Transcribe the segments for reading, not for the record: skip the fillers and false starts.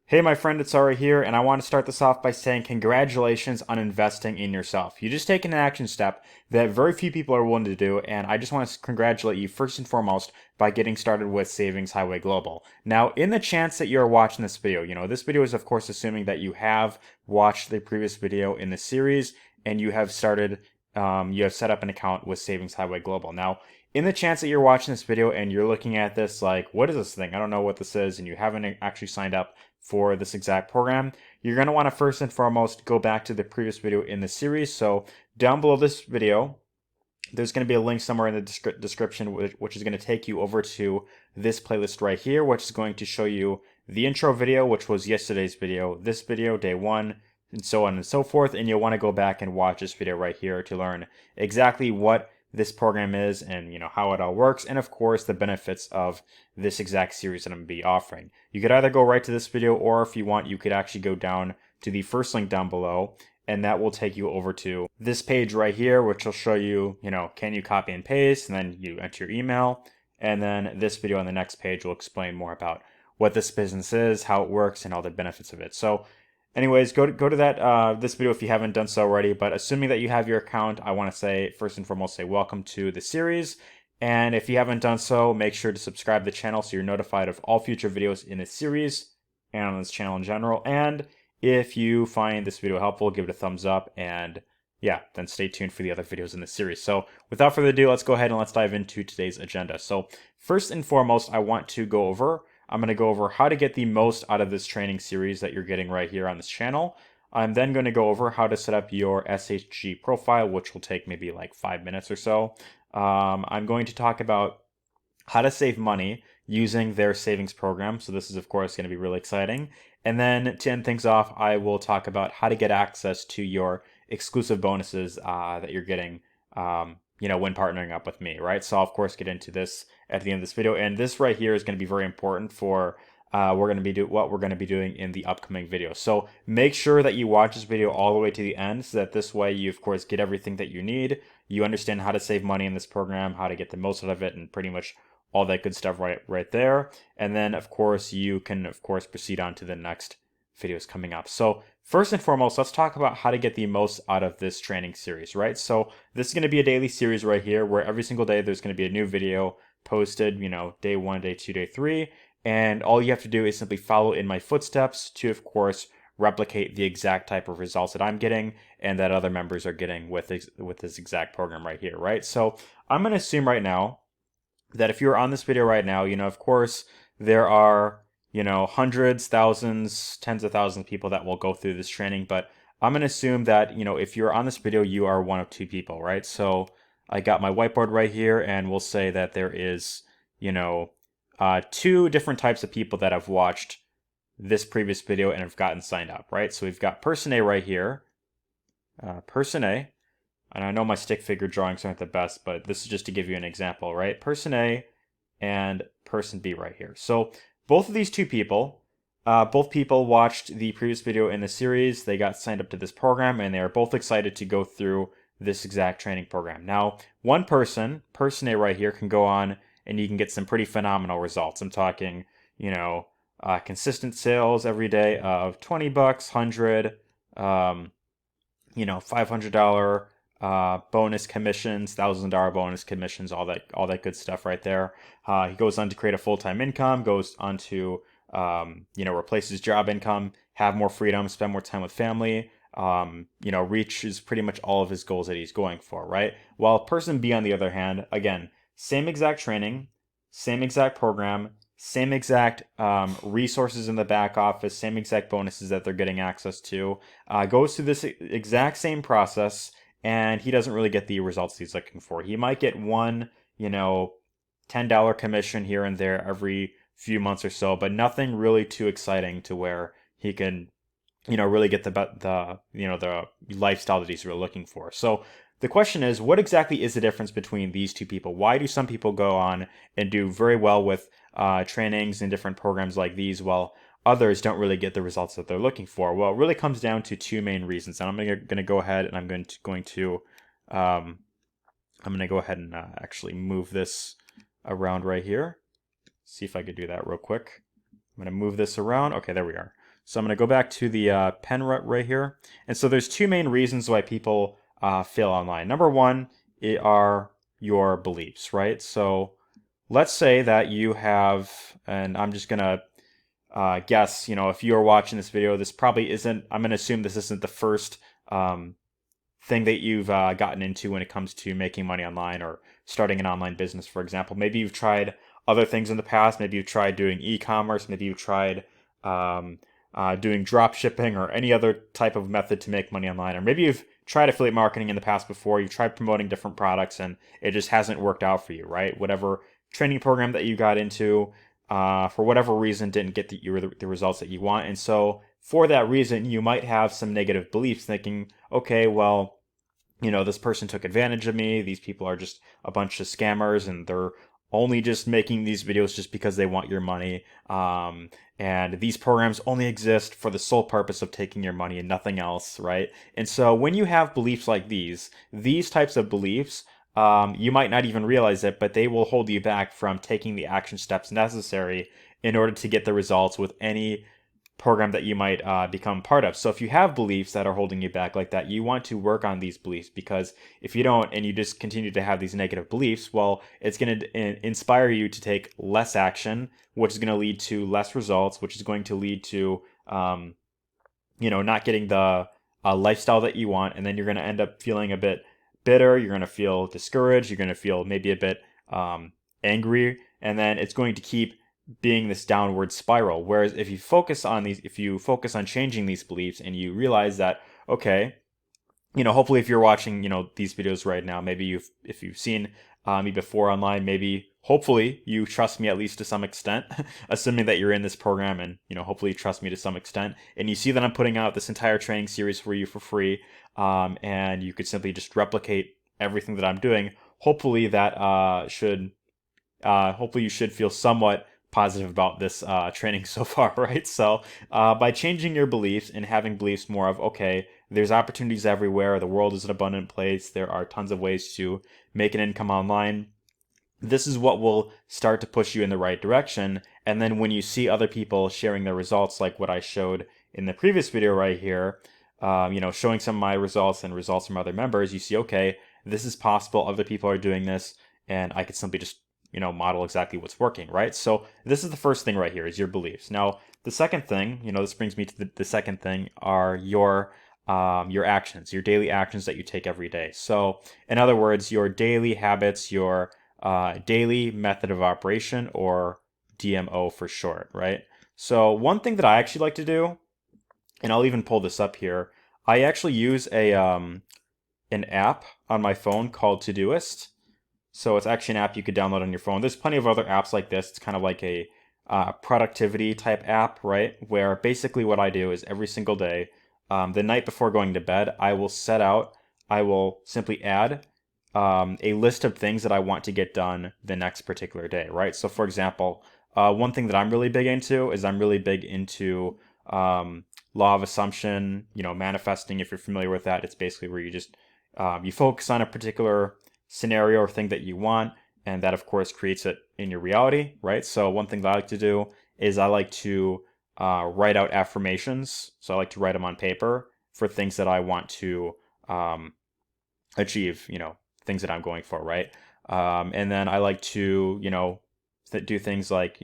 Hey, my friend, it's Ari here, and I want to start this off by saying congratulations on investing in yourself. You just taken an action step that very few people are willing to do, and I just want to congratulate you first and foremost by getting started with Savings Highway Global. Now, in the chance that you're watching this video, this video is of course assuming that you have watched the previous video in the series and you have you have set up an account with Savings Highway Global. Now, in the chance that you're watching this video and you're looking at this like, what is this thing? I don't know what this is, and you haven't actually signed up for this exact program, you're going to want to first and foremost go back to the previous video in the series. So down below this video, there's going to be a link somewhere in the description which is going to take you over to this playlist right here, which is going to show you the intro video, which was yesterday's video, this video, day one, and so on and so forth. And you'll want to go back and watch this video right here to learn exactly what this program is and how it all works, and of course the benefits of this exact series that I'm going to be offering. You could either go right to this video, or if you want, you could actually go down to the first link down below, and that will take you over to this page right here, which will show you, can you copy and paste, and then you enter your email, and then this video on the next page will explain more about what this business is, how it works, and all the benefits of it. So anyways, go to that this video if you haven't done so already. But assuming that you have your account, I want to say first and foremost, say welcome to the series. And if you haven't done so, make sure to subscribe to the channel so you're notified of all future videos in this series and on this channel in general. And if you find this video helpful, give it a thumbs up, and yeah, then stay tuned for the other videos in the series. So without further ado, let's go ahead and let's dive into today's agenda. So first and foremost, I'm going to go over how to get the most out of this training series that you're getting right here on this channel. I'm then going to go over how to set up your SHG profile, which will take maybe like 5 minutes or so. I'm going to talk about how to save money using their savings program. So this is of course going to be really exciting. And then to end things off, I will talk about how to get access to your exclusive bonuses that you're getting when partnering up with me, right? So I'll of course get into this at the end of this video, and this right here is going to be very important for what we're going to be doing in the upcoming video. So make sure that you watch this video all the way to the end, so that this way you of course get everything that you need. You understand how to save money in this program, how to get the most out of it, and pretty much all that good stuff right there. And then of course you can proceed on to the next videos coming up. So first and foremost, let's talk about how to get the most out of this training series, right? So this is going to be a daily series right here, where every single day there's going to be a new video posted, day 1, day 2, day 3. And all you have to do is simply follow in my footsteps to, of course, replicate the exact type of results that I'm getting and that other members are getting with this exact program right here, right? So I'm going to assume right now that if you're on this video right now, of course, there are hundreds, thousands, tens of thousands of people that will go through this training. But I'm going to assume that, if you're on this video, you are one of two people, right? So I got my whiteboard right here, and we'll say that there is, two different types of people that have watched this previous video and have gotten signed up, right? So we've got person A right here, person A, and I know my stick figure drawings aren't the best, but this is just to give you an example, right? Person A and person B right here. So both of these two people, both people watched the previous video in the series. They got signed up to this program, and they are both excited to go through this exact training program. Now, one person A right here, can go on and you can get some pretty phenomenal results. I'm talking, consistent sales every day of $20, $100, $500 bonus commissions, $1,000 bonus commissions, all that good stuff right there. He goes on to create a full-time income, goes on to replace his job income, have more freedom, spend more time with family, reaches pretty much all of his goals that he's going for, right? While person B, on the other hand, again, same exact training, same exact program, same exact resources in the back office, same exact bonuses that they're getting access to, goes through this exact same process, and he doesn't really get the results he's looking for. He might get one, $10 commission here and there every few months or so, but nothing really too exciting to where he can, really get the lifestyle that he's really looking for. So the question is, what exactly is the difference between these two people? Why do some people go on and do very well with trainings and different programs like these, while others don't really get the results that they're looking for? Well, it really comes down to two main reasons, and I'm going to go ahead and I'm going to go ahead and actually move this around right here. See if I could do that real quick. I'm going to move this around. Okay, there we are. So I'm going to go back to the pen right here. And so there's two main reasons why people fail online. Number one are your beliefs, right? So let's say that you have, and I'm just going to guess, if you are watching this video, this probably isn't, I'm going to assume this isn't the first thing that you've gotten into when it comes to making money online or starting an online business, for example. Maybe you've tried other things in the past. Maybe you've tried doing e-commerce. Maybe you've tried doing drop shipping or any other type of method to make money online. Or maybe you've tried affiliate marketing in the past before. You've tried promoting different products and it just hasn't worked out for you, right? Whatever training program that you got into, for whatever reason, didn't get the results that you want. And so for that reason, you might have some negative beliefs thinking, okay, well, this person took advantage of me. These people are just a bunch of scammers and they're only just making these videos just because they want your money. And these programs only exist for the sole purpose of taking your money and nothing else, right? And so when you have beliefs like these types of beliefs, you might not even realize it, but they will hold you back from taking the action steps necessary in order to get the results with any program that you might become part of. So if you have beliefs that are holding you back like that, you want to work on these beliefs, because if you don't and you just continue to have these negative beliefs, well, it's going to inspire you to take less action, which is going to lead to less results, which is going to lead to not getting the lifestyle that you want, and then you're going to end up feeling a bit bitter. You're going to feel discouraged. You're going to feel maybe a bit angry, and then it's going to keep being this downward spiral. Whereas if you focus on changing these beliefs and you realize that, okay, hopefully if you're watching, these videos right now, maybe if you've seen me before online, maybe hopefully you trust me at least to some extent, assuming that you're in this program, and hopefully you trust me to some extent, and you see that I'm putting out this entire training series for you for free, and you could simply just replicate everything that I'm doing. Hopefully hopefully you should feel somewhat positive about this training so far, right? So by changing your beliefs and having beliefs more of, okay, there's opportunities everywhere, the world is an abundant place, there are tons of ways to make an income online, this is what will start to push you in the right direction. And then when you see other people sharing their results, like what I showed in the previous video right here, showing some of my results and results from other members, you see, okay, this is possible, other people are doing this, and I could simply just model exactly what's working, right? So this is the first thing right here, is your beliefs. Now, the second thing, this brings me to the second thing, are your actions, your daily actions that you take every day. So in other words, your daily habits, your daily method of operation, or DMO for short, right? So one thing that I actually like to do, and I'll even pull this up here, I actually use an app on my phone called Todoist. So it's actually an app you could download on your phone. There's plenty of other apps like this. It's kind of like a productivity type app, right? Where basically what I do is every single day, the night before going to bed, I will simply add a list of things that I want to get done the next particular day, right? So for example, one thing that I'm really big into is law of assumption, manifesting. If you're familiar with that, it's basically where you just you focus on a particular scenario or thing that you want, and that of course creates it in your reality, right? So one thing that I like to do is I like to write out affirmations. So I like to write them on paper for things that I want to achieve, things that I'm going for, right? And then I like to, do things like,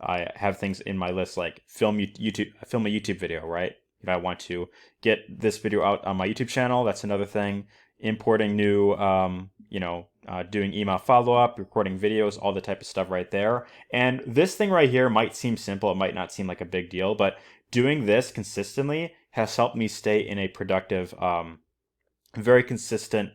I have things in my list like film a YouTube video, right? I want to get this video out on my YouTube channel. That's another thing. Importing new, doing email follow-up, recording videos, all the type of stuff right there. And this thing right here might seem simple. It might not seem like a big deal, but doing this consistently has helped me stay in a productive, very consistent,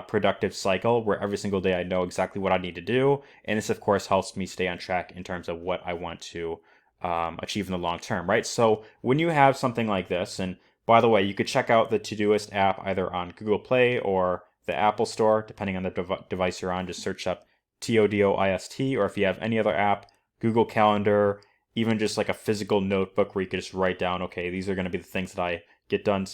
productive cycle where every single day I know exactly what I need to do. And this, of course, helps me stay on track in terms of what I want to achieve in the long term, right? So when you have something like this, and by the way, you could check out the Todoist app either on Google Play or the Apple Store, depending on the device you're on. Just search up Todoist, or if you have any other app, Google Calendar, even just like a physical notebook where you could just write down, okay, these are going to be the things that I get done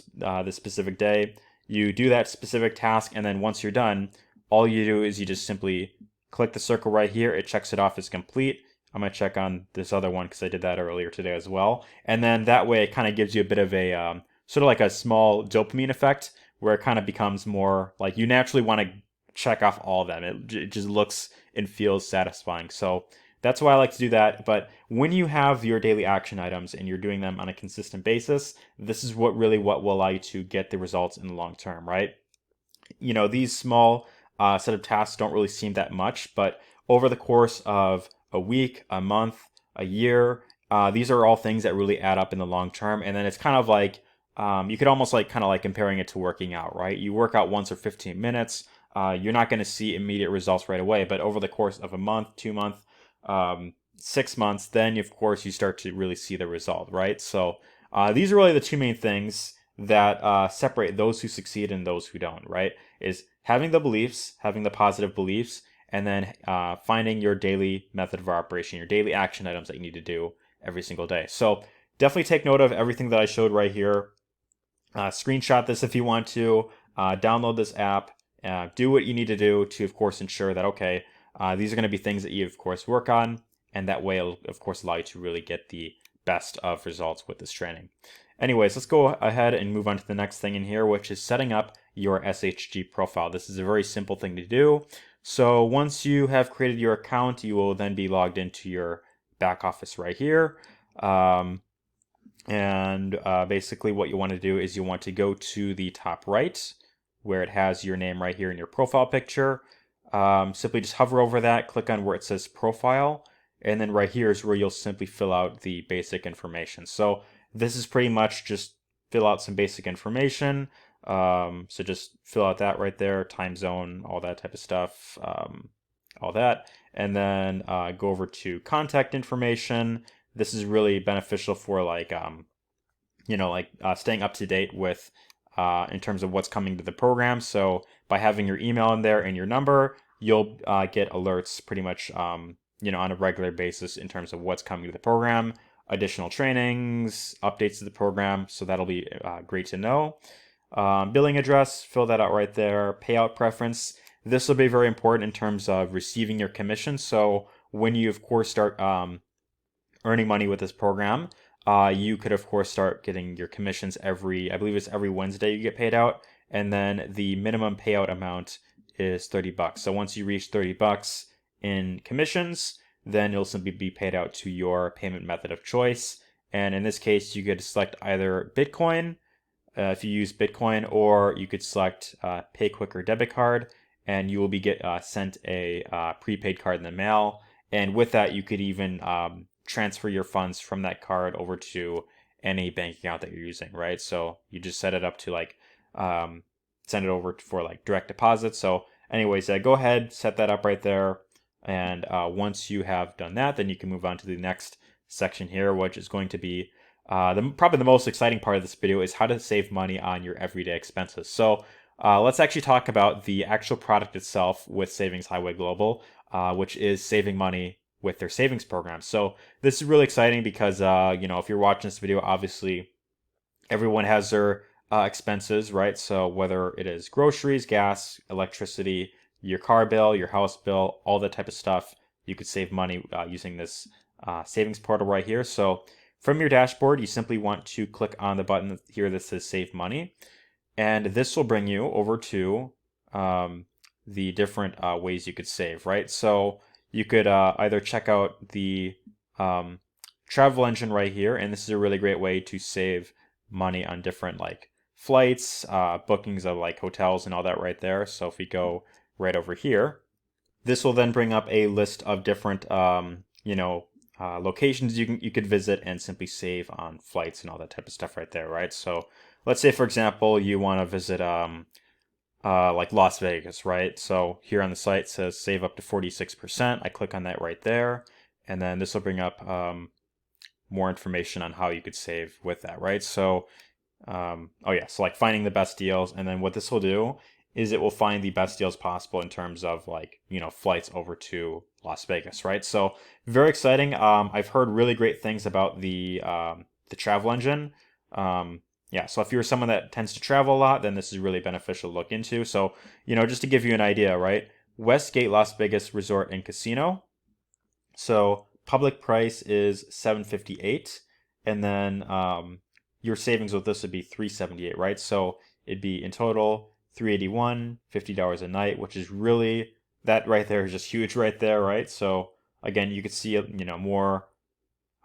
this specific day. You do that specific task, and then once you're done, all you do is you just simply click the circle right here. It checks it off as complete. I'm going to check on this other one because I did that earlier today as well. And then that way it kind of gives you a bit of a sort of like a small dopamine effect where it kind of becomes more like you naturally want to check off all of them. It just looks and feels satisfying. So that's why I like to do that. But when you have your daily action items and you're doing them on a consistent basis, this is what will allow you to get the results in the long term, right? These small set of tasks don't really seem that much, but over the course of a week, a month, a year, these are all things that really add up in the long term. And then it's kind of like you could almost like kind of like comparing it to working out, right? You work out once or 15 minutes. You're not going to see immediate results right away, but over the course of a month, 2 month, 6 months, then of course you start to really see the result, right? So these are really the two main things that separate those who succeed and those who don't, right? Is having the beliefs, having the positive beliefs, and then finding your daily method of operation, your daily action items that you need to do every single day. So definitely take note of everything that I showed right here. Screenshot this if you want to. Download this app. Do what you need to do to, of course, ensure that, okay, these are going to be things that you, of course, work on. And that way it'll, of course, allow you to really get the best of results with this training. Anyways, let's go ahead and move on to the next thing in here, which is setting up your SHG profile. This is a very simple thing to do. So once you have created your account, you will then be logged into your back office right here. Basically what you want to do is you want to go to the top right where it has your name right here in your profile picture. Simply just hover over that, click on where it says profile, and then right here is where you'll simply fill out the basic information. So this is pretty much just fill out some basic information. So just fill out that right there, time zone, all that type of stuff, all that. And then go over to contact information. This is really beneficial for like, staying up to date with in terms of what's coming to the program. So by having your email in there and your number, you'll get alerts pretty much, on a regular basis in terms of what's coming to the program, additional trainings, updates to the program. So that'll be great to know. Billing address, fill that out right there. Payout preference. This will be very important in terms of receiving your commission. So when you, of course, start earning money with this program, you could, of course, start getting your commissions I believe it's every Wednesday you get paid out. And then the minimum payout amount is $30. So once you reach $30 in commissions, then it'll simply be paid out to your payment method of choice. And in this case, you could select either Bitcoin, if you use Bitcoin, or you could select Pay Quick or debit card, and you will be sent a prepaid card in the mail. And with that, you could even transfer your funds from that card over to any bank account that you're using, right? So you just set it up to like send it over for like direct deposit. So anyways, go ahead, set that up right there. And once you have done that, then you can move on to the next section here, which is going to be probably the most exciting part of this video is how to save money on your everyday expenses. So let's actually talk about the actual product itself with Savings Highway Global, which is saving money with their savings program. So this is really exciting because, if you're watching this video, obviously everyone has their expenses, right? So whether it is groceries, gas, electricity, your car bill, your house bill, all that type of stuff, you could save money using this savings portal right here. So from your dashboard, you simply want to click on the button here that says Save Money. And this will bring you over to the different ways you could save, right? So you could either check out the travel engine right here, and this is a really great way to save money on different like flights, bookings of like hotels and all that right there. So if we go right over here, this will then bring up a list of different locations you could visit and simply save on flights and all that type of stuff right there, right? So let's say, for example, you want to visit like Las Vegas, right? So here on the site it says save up to 46%. I click on that right there, and then this will bring up more information on how you could save with that, right? So, so like finding the best deals, and then what this will do is it will find the best deals possible in terms of like, flights over to Las Vegas, right? So very exciting. I've heard really great things about the travel engine. So if you're someone that tends to travel a lot, then this is really beneficial to look into. So, just to give you an idea, right? Westgate Las Vegas Resort and Casino. So public price is $758, and then your savings with this would be $378, right? So it'd be in total $381, $50 a night, which is really, that right there is just huge right there, right? So again, you could see more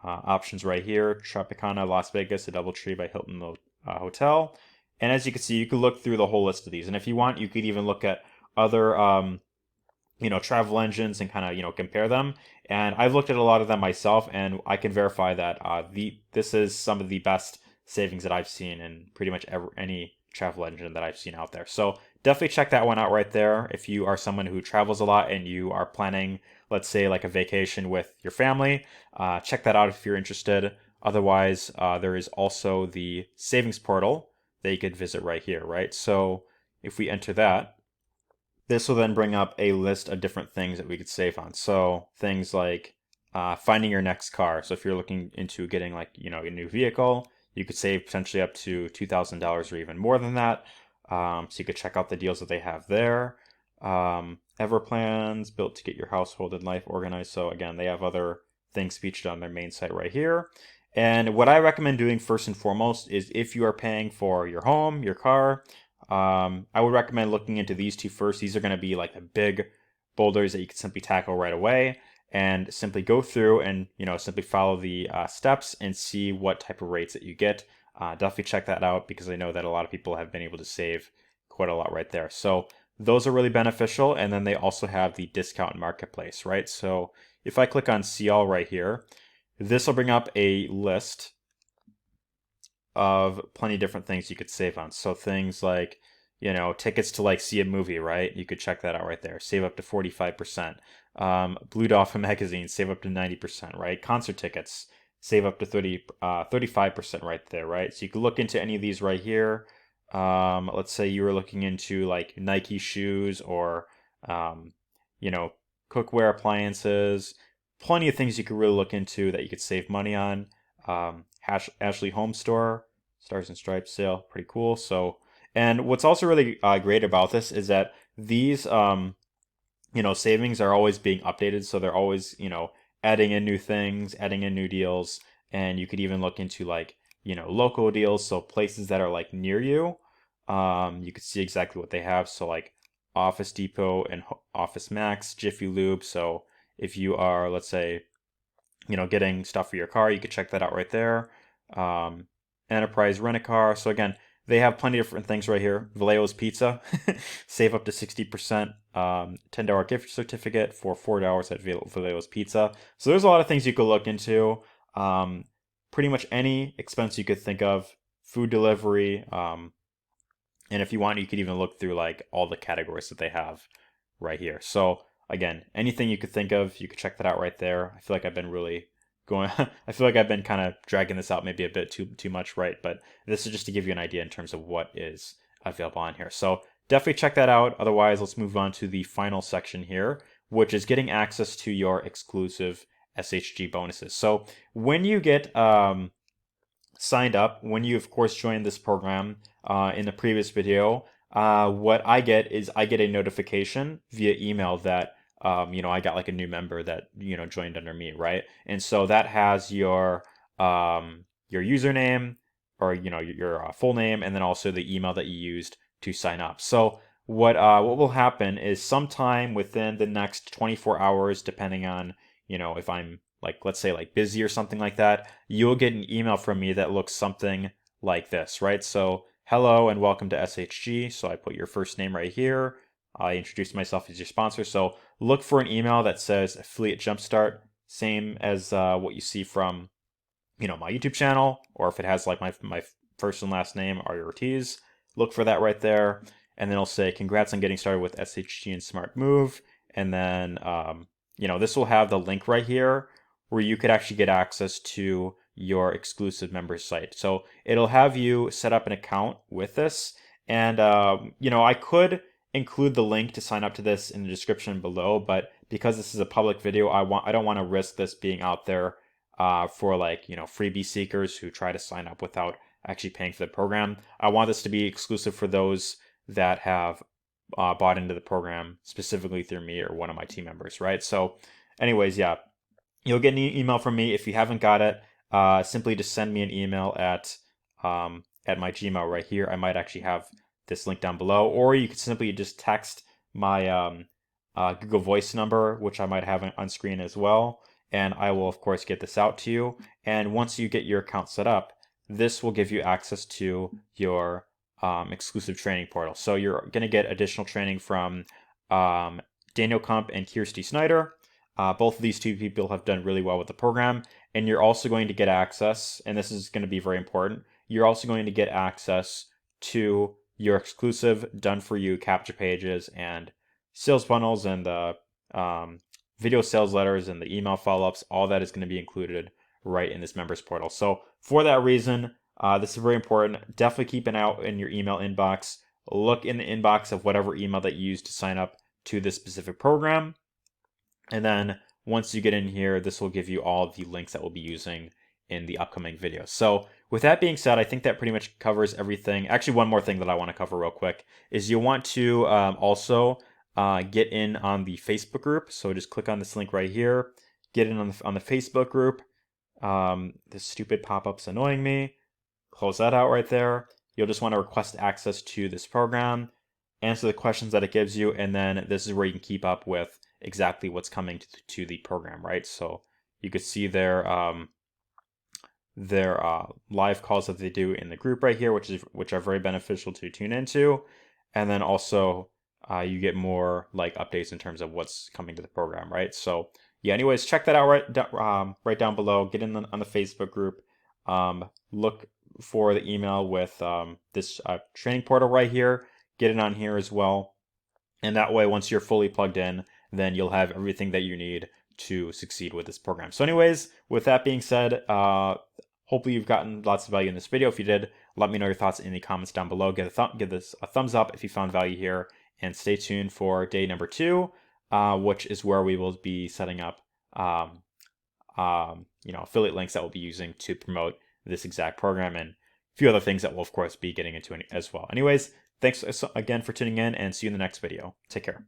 options right here: Tropicana Las Vegas, a DoubleTree by Hilton Hotel. And as you can see, you could look through the whole list of these, and if you want, you could even look at other travel engines and kind of compare them. And I've looked at a lot of them myself, and I can verify that this is some of the best savings that I've seen in pretty much any travel engine that I've seen out there. So definitely check that one out right there if you are someone who travels a lot and you are planning, let's say, like a vacation with your family. Check that out if you're interested. Otherwise, there is also the savings portal that you could visit right here, right? So if we enter that, this will then bring up a list of different things that we could save on. So things like finding your next car. So if you're looking into getting a new vehicle, you could save potentially up to $2,000 or even more than that. So you could check out the deals that they have there. Ever plans built to get your household and life organized. So again, they have other things featured on their main site right here. And what I recommend doing first and foremost is, if you are paying for your home, your car, I would recommend looking into these two first. These are going to be like the big boulders that you can simply tackle right away, and simply go through and simply follow the steps and see what type of rates that you get. Definitely check that out, because I know that a lot of people have been able to save quite a lot right there. So those are really beneficial. And then they also have the discount marketplace, right? So if I click on see all right here, this will bring up a list of plenty of different things you could save on. So things like, tickets to see a movie, right? You could check that out right there. Save up to 45%. Blue Dolphin magazine, save up to 90%, right? Concert tickets, save up to 35% right there, right? So you could look into any of these right here. Let's say you were looking into Nike shoes, or, cookware appliances. Plenty of things you could really look into that you could save money on. Ashley Home Store, Stars and Stripes sale, pretty cool. So, and what's also really great about this is that these savings are always being updated. So they're always adding in new things, adding in new deals. And you could even look into local deals, so places that are near you. You could see exactly what they have. So Office Depot and Office Max, Jiffy Lube. So if you are, let's say, getting stuff for your car, you could check that out right there. Enterprise Rent-A-Car. So again, they have plenty of different things right here. Vallejo's Pizza, save up to 60%. $10 gift certificate for $4 at Vallejo's Pizza. So there's a lot of things you could look into. Pretty much any expense you could think of, food delivery. And if you want, you could even look through all the categories that they have right here. So again, anything you could think of, you could check that out right there. I feel like I've been really I feel like I've been kind of dragging this out maybe a bit too much, right? But this is just to give you an idea in terms of what is available on here. So definitely check that out. Otherwise, let's move on to the final section here, which is getting access to your exclusive SHG bonuses. So when you get signed up, when you of course join this program in the previous video, what I get is I get a notification via email that I got a new member that joined under me, right? And so that has your username, or your full name, and then also the email that you used to sign up. So what will happen is, sometime within the next 24 hours, depending on if I'm let's say busy or something like that, you'll get an email from me that looks something like this, right? So hello and welcome to SHG. So I put your first name right here. I introduce myself as your sponsor. So look for an email that says Affiliate Jumpstart, same as what you see from my YouTube channel, or if it has my first and last name, Ari Ortiz. Look for that right there, and then it'll say congrats on getting started with SHG and Smart Move. And then this will have the link right here where you could actually get access to your exclusive member site. So it'll have you set up an account with this, and I could include the link to sign up to this in the description below, but because this is a public video, I don't want to risk this being out there for freebie seekers who try to sign up without actually paying for the program. I want this to be exclusive for those that have bought into the program specifically through me or one of my team members, right? So anyways, yeah, You'll get an email from me. If you haven't got it, simply just send me an email at my Gmail right here. I might actually have this link down below, or you could simply just text my Google Voice number, which I might have on screen as well, and I will of course get this out to you. And once you get your account set up, this will give you access to your exclusive training portal. So you're going to get additional training from Daniel Kump and Kirsty Snyder. Both of these two people have done really well with the program, and you're also going to get access, and this is going to be very important, you're also going to get access to your exclusive done-for-you capture pages and sales funnels and the video sales letters and the email follow-ups. All that is going to be included right in this members portal. So for that reason, this is very important. Definitely keep an eye out in your email inbox. Look in the inbox of whatever email that you used to sign up to this specific program. And then once you get in here, this will give you all the links that we'll be using in the upcoming videos. So with that being said, I think that pretty much covers everything. Actually, one more thing that I want to cover real quick is you'll want to also get in on the Facebook group. So just click on this link right here, get in on the Facebook group. This stupid pop-up's annoying me. Close that out right there. You'll just want to request access to this program, answer the questions that it gives you, and then this is where you can keep up with exactly what's coming to the program, right? So you could see their live calls that they do in the group right here, which are very beneficial to tune into, and then also you get more like updates in terms of what's coming to the program, right? So yeah, anyways, check that out right down below. Get in on the Facebook group. Look for the email with this training portal right here. Get it on here as well, and that way, once you're fully plugged in, then you'll have everything that you need to succeed with this program. So anyways, with that being said, hopefully you've gotten lots of value in this video. If you did, let me know your thoughts in the comments down below. Give this a thumbs up if you found value here, and stay tuned for day number 2, which is where we will be setting up affiliate links that we'll be using to promote this exact program, and a few other things that we'll of course be getting into as well. Anyways, thanks again for tuning in, and see you in the next video. Take care.